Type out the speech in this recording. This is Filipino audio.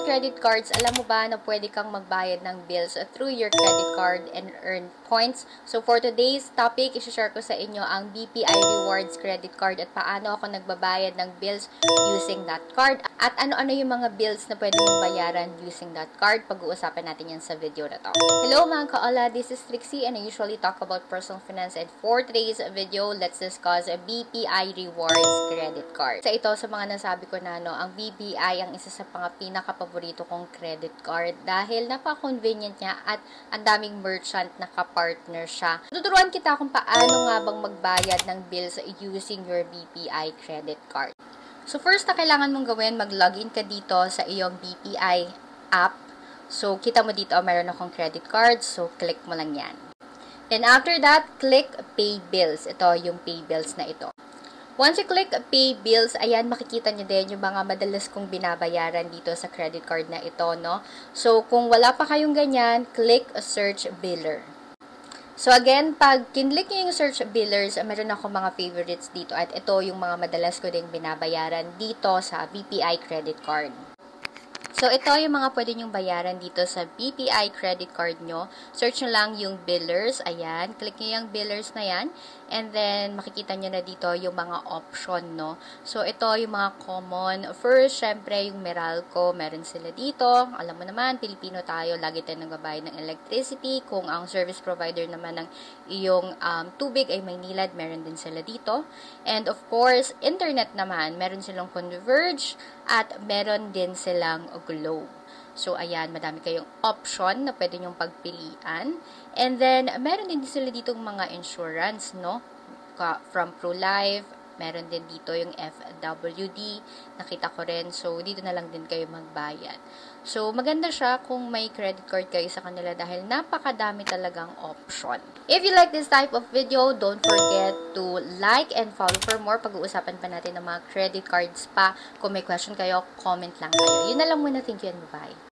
credit cards, alam mo ba na pwede kang magbayad ng bills through your credit card and earn points? So for today's topic, i-share ko sa inyo ang BPI Rewards credit card at paano ako nagbabayad ng bills using that card. At ano-ano yung mga bills na pwede mong bayaran using that card. Pag-uusapan natin yan sa video na to. Hello mga kaola, this is Trixie and I usually talk about personal finance. And for today's video, let's discuss a BPI Rewards credit card. Sa ito, sa mga nasabi ko na, ang BPI ang isa sa pinaka-paborito kong credit card dahil napaka-convenient niya at ang daming merchant na kapartner siya. Tuturuan kita kung paano nga bang magbayad ng bills using your BPI credit card. So first na kailangan mong gawin, mag-login ka dito sa iyong BPI app. So kita mo dito, meron akong credit card. So click mo lang yan. Then after that, click Pay Bills. Ito yung Pay Bills na ito. Once you click Pay Bills, ayan, makikita nyo din yung mga madalas kong binabayaran dito sa credit card na ito, no? So, kung wala pa kayong ganyan, click Search Biller. So, again, pag kinlik nyo yung Search Billers, meron ako mga favorites dito at ito yung mga madalas ko ding binabayaran dito sa BPI credit card. So, ito yung mga pwede nyong bayaran dito sa BPI credit card nyo. Search nyo lang yung billers. Ayan. Click nyo yung billers na yan. And then, makikita nyo na dito yung mga option, no? So, ito yung mga common. First, syempre, yung Meralco. Meron sila dito. Alam mo naman, Pilipino tayo. Lagi tayo nagbabayad ng electricity. Kung ang service provider naman ng iyong tubig ay Maynilad, meron din sila dito. And, of course, internet naman. Meron silang Converge at meron din silang Globe. So, ayan, madami kayong option na pwede nyong pagpilian. And then, meron din sila ditong mga insurance, no? From ProLife, meron din dito yung FWD. Nakita ko rin. So, dito na lang din kayo magbayad. So, maganda siya kung may credit card kayo sa kanila dahil napakadami talagang option. If you like this type of video, don't forget to like and follow for more. Pag-uusapan pa natin ng mga credit cards pa. Kung may question kayo, comment lang kayo. Yun na lang muna. Thank you and bye-bye.